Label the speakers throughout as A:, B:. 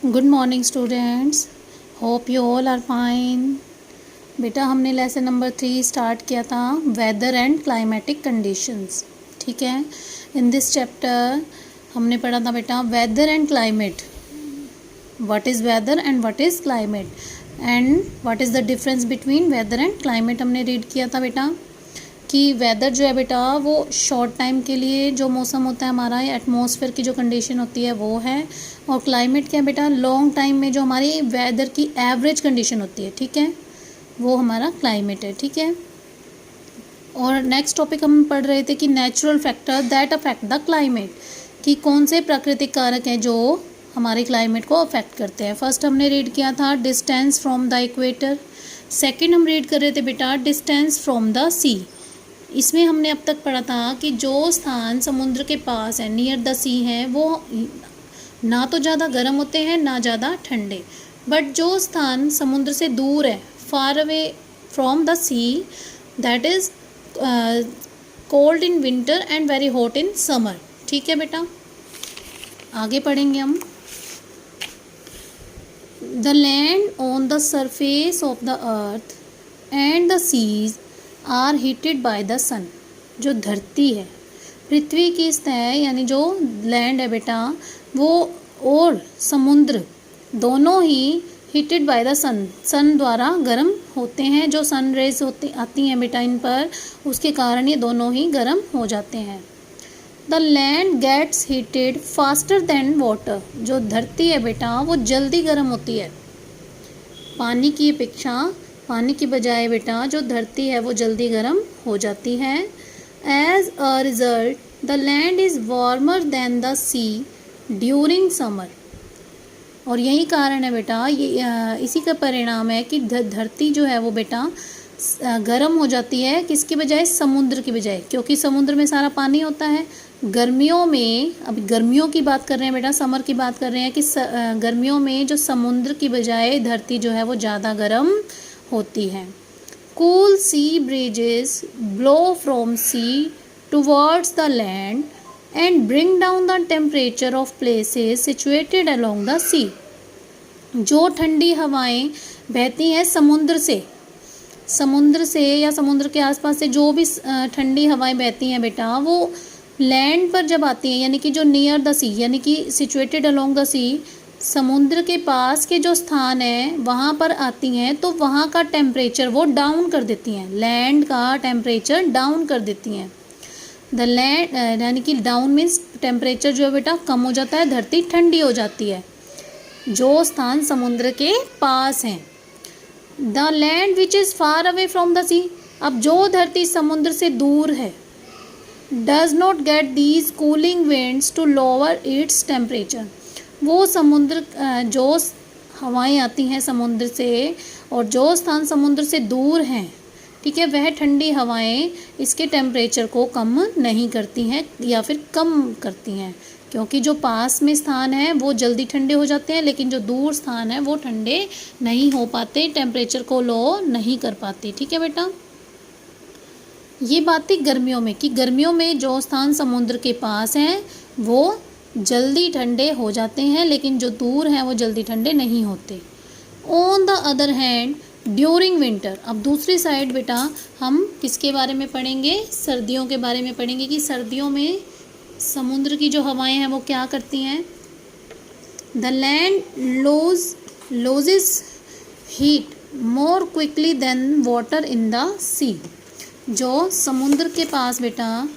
A: Good morning students, hope you all are fine. बेटा हमने lesson number 3 start किया था, वेदर एंड क्लाइमेटिक कंडीशंस। ठीक है, इन दिस चैप्टर हमने पढ़ा था बेटा weather and climate, what is weather and what is climate and what is the difference between weather and climate. हमने रीड किया था बेटा कि वेदर जो है बेटा वो शॉर्ट टाइम के लिए जो मौसम होता है हमारा, एटमॉस्फेयर की जो कंडीशन होती है वो है, और क्लाइमेट क्या है बेटा, लॉन्ग टाइम में जो हमारी वेदर की एवरेज कंडीशन होती है, ठीक है, वो हमारा क्लाइमेट है। ठीक है, और नेक्स्ट टॉपिक हम पढ़ रहे थे कि natural factor that affect the climate, कि कौन से प्राकृतिक कारक हैं जो हमारे क्लाइमेट को अफेक्ट करते हैं। फर्स्ट हमने रीड किया था distance from the equator, second हम रीड कर रहे थे बेटा डिस्टेंस फ्रॉम द सी। इसमें हमने अब तक पढ़ा था कि जो स्थान समुद्र के पास है, नियर द सी हैं, वो ना तो ज़्यादा गर्म होते हैं ना ज़्यादा ठंडे, बट जो स्थान समुद्र से दूर है, far away from the sea, that is cold in winter and very hot in summer. ठीक है बेटा, आगे पढ़ेंगे हम। The land on the surface of the earth and the seas are heated by the sun. जो धरती है, पृथ्वी की सतह यानी जो लैंड है बेटा, वो और समुद्र दोनों ही हीटेड बाय द सन, सन द्वारा गर्म होते हैं। जो सन रेज होती आती हैं बेटा इन पर, उसके कारण ये दोनों ही गर्म हो जाते हैं। The land gets heated faster than water. जो धरती है बेटा वो जल्दी गर्म होती है पानी की अपेक्षा, पानी की बजाय बेटा जो धरती है वो जल्दी गर्म हो जाती है। As a result the land is warmer than the sea during summer. और यही कारण है बेटा, ये इसी का परिणाम है कि धरती जो है वो बेटा गर्म हो जाती है, किसकी बजाय, समुद्र की बजाय, क्योंकि समुद्र में सारा पानी होता है। गर्मियों में, अभी गर्मियों की बात कर रहे हैं बेटा, समर की बात कर रहे हैं कि गर्मियों में जो समुद्र की बजाय धरती जो है वो ज़्यादा गर्म होती है। Cool sea breezes blow from sea towards the land and bring down the temperature of places situated along the sea. जो ठंडी हवाएं बहती हैं समुद्र से या समुद्र के आसपास से, जो भी ठंडी हवाएं बहती हैं बेटा, वो लैंड पर जब आती हैं, यानी कि जो नियर द सी, यानी कि सिचुएटेड अलोंग द सी, समुद्र के पास के जो स्थान है वहाँ पर आती हैं, तो वहाँ का टेम्परेचर वो डाउन कर देती हैं, लैंड का टेम्परेचर डाउन कर देती हैं। द लैंड यानी कि डाउन मीन्स टेम्परेचर जो है बेटा कम हो जाता है, धरती ठंडी हो जाती है जो स्थान समुद्र के पास हैं। The land which is far away from the sea, अब जो धरती समुद्र से दूर है, does not get these cooling winds to lower its temperature. वो समुद्र जो हवाएं आती हैं समुद्र से, और जो स्थान समुद्र से दूर हैं, ठीक है, वह ठंडी हवाएं इसके टेम्परेचर को कम नहीं करती हैं या फिर कम करती हैं, क्योंकि जो पास में स्थान है वो जल्दी ठंडे हो जाते हैं, लेकिन जो दूर स्थान है वो ठंडे नहीं हो पाते, टेम्परेचर को लो नहीं कर पाते। ठीक है बेटा, ये बात थी गर्मियों में, कि गर्मियों में जो स्थान समुद्र के पास हैं वो जल्दी ठंडे हो जाते हैं, लेकिन जो दूर हैं वो जल्दी ठंडे नहीं होते। On the other hand during winter, अब दूसरी साइड बेटा हम किसके बारे में पढ़ेंगे, सर्दियों के बारे में पढ़ेंगे, कि सर्दियों में समुद्र की जो हवाएं हैं वो क्या करती हैं। The land loses heat more quickly than water in the sea. जो समुद्र के पास बेटा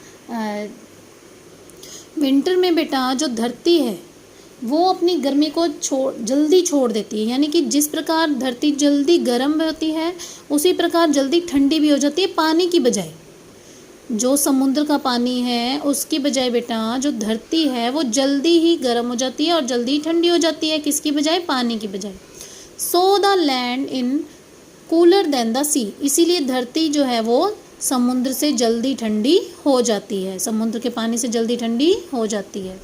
A: विंटर में बेटा जो धरती है वो अपनी गर्मी को जल्दी छोड़ देती है, यानी कि जिस प्रकार धरती जल्दी गर्म होती है उसी प्रकार जल्दी ठंडी भी हो जाती है पानी की बजाय। जो समुद्र का पानी है उसकी बजाय बेटा जो धरती है वो जल्दी ही गर्म हो जाती है और जल्दी ठंडी हो जाती है, किसकी बजाय, पानी की बजाय। So the land in cooler than the sea, इसीलिए धरती जो है वो समुद्र से जल्दी ठंडी हो जाती है, समुद्र के पानी से जल्दी ठंडी हो जाती है।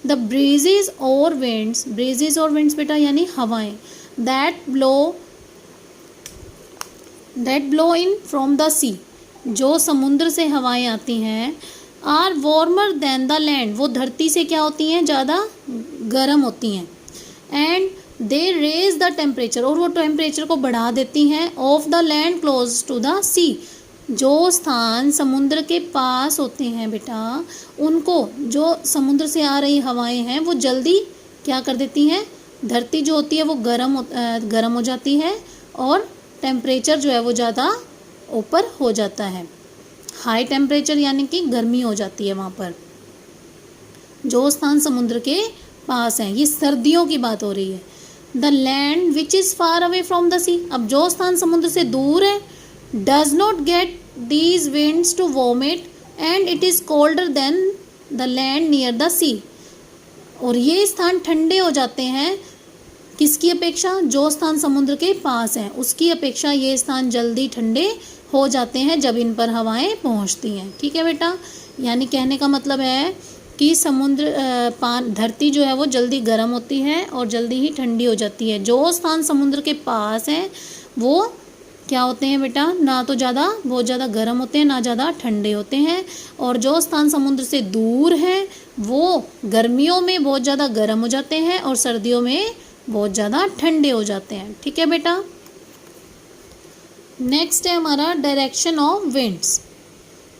A: द ब्रीजेज और विंड्स, ब्रीजेज और विंड्स बेटा यानी हवाएं, that blow in from the sea, जो समुद्र से हवाएं आती हैं, are warmer than the land, वो धरती से क्या होती हैं, ज़्यादा गर्म होती हैं। And they raise the temperature, और वो टेम्परेचर को बढ़ा देती हैं of the land close to the sea, जो स्थान समुद्र के पास होते हैं बेटा, उनको जो समुद्र से आ रही हवाएं हैं वो जल्दी क्या कर देती हैं, धरती जो होती है वो गर्म हो जाती है और टेम्परेचर जो है वो ज़्यादा ऊपर हो जाता है। हाई टेम्परेचर यानी कि गर्मी हो जाती है वहाँ पर, जो स्थान समुद्र के पास है। ये सर्दियों की बात हो रही है। The land which is far away from the sea, अब जो स्थान समुद्र से दूर है, does not get these winds to warm it and it is colder than the land near the sea, और ये स्थान ठंडे हो जाते हैं किसकी अपेक्षा, जो स्थान समुद्र के पास हैं उसकी अपेक्षा ये स्थान जल्दी ठंडे हो जाते हैं जब इन पर हवाएं पहुंचती हैं। ठीक है बेटा, यानी कहने का मतलब है कि धरती जो है वो जल्दी गर्म होती है और जल्दी ही ठंडी हो जाती है। जो स्थान समुद्र के पास हैं वो क्या होते हैं बेटा, ना तो बहुत ज़्यादा गर्म होते हैं, ना ज़्यादा ठंडे होते हैं, और जो स्थान समुद्र से दूर हैं वो गर्मियों में बहुत ज़्यादा गर्म हो जाते हैं और सर्दियों में बहुत ज़्यादा ठंडे हो जाते हैं। ठीक है बेटा, नेक्स्ट है हमारा direction of winds.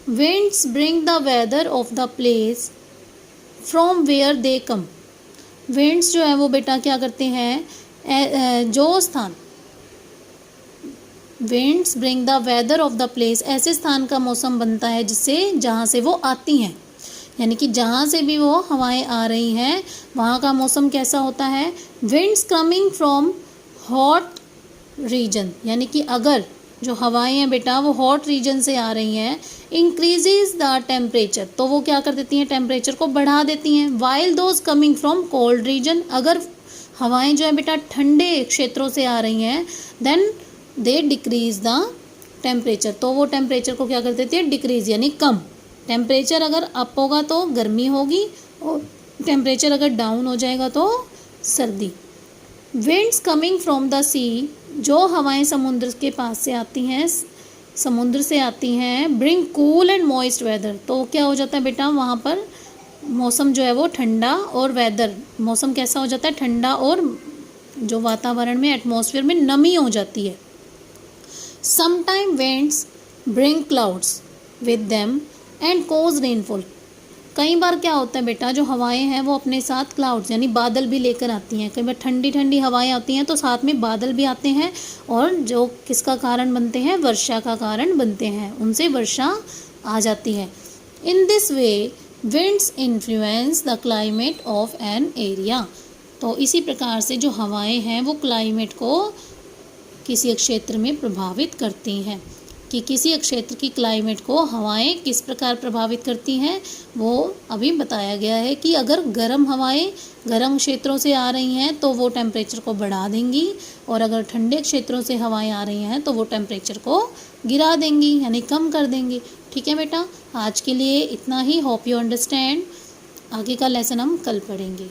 A: Winds bring the weather of the place from where they come. Winds जो है वो बेटा क्या करते हैं, winds bring the weather of the place, ऐसे स्थान का मौसम बनता है जिससे जहाँ से वो आती हैं, यानी कि जहाँ से भी वो हवाएं आ रही हैं वहाँ का मौसम कैसा होता है। Winds coming from hot reason, यानी कि अगर जो हवाएं हैं बेटा वो हॉट रीजन से आ रही हैं, इंक्रीजेज द टेम्परेचर, तो वो क्या कर देती हैं, टेम्परेचर को बढ़ा देती हैं। While those coming from cold region, अगर हवाएं जो है बेटा ठंडे क्षेत्रों से आ रही हैं, then they decrease the temperature, तो वो टेम्परेचर को क्या कर देती है, डिक्रीज यानी कम। टेम्परेचर अगर अप होगा तो गर्मी होगी और टेम्परेचर अगर डाउन हो जाएगा तो सर्दी। Winds coming from the sea, जो हवाएं समुद्र के पास से आती हैं, समुद्र से आती हैं, bring cool and moist weather, तो क्या हो जाता है बेटा वहाँ पर मौसम जो है वो ठंडा, और मौसम कैसा हो जाता है, ठंडा, और जो वातावरण में एटमॉस्फेयर में नमी हो जाती है। Sometime winds bring clouds with them and cause rainfall, कई बार क्या होता है बेटा, जो हवाएं हैं वो अपने साथ क्लाउड्स यानी बादल भी लेकर आती हैं। कई बार ठंडी ठंडी हवाएं आती हैं तो साथ में बादल भी आते हैं, और जो किसका कारण बनते हैं, वर्षा का कारण बनते हैं, उनसे वर्षा आ जाती है। In this way winds influence the climate of an area, तो इसी प्रकार से जो हवाएं हैं वो क्लाइमेट को किसी क्षेत्र में प्रभावित करती हैं। कि किसी क्षेत्र की क्लाइमेट को हवाएं किस प्रकार प्रभावित करती हैं वो अभी बताया गया है कि अगर गर्म हवाएं गर्म क्षेत्रों से आ रही हैं तो वो टेम्परेचर को बढ़ा देंगी, और अगर ठंडे क्षेत्रों से हवाएं आ रही हैं तो वो टेम्परेचर को गिरा देंगी यानी कम कर देंगी। ठीक है बेटा, आज के लिए इतना ही। Hope you understand. आगे का लेसन हम कल पढ़ेंगे।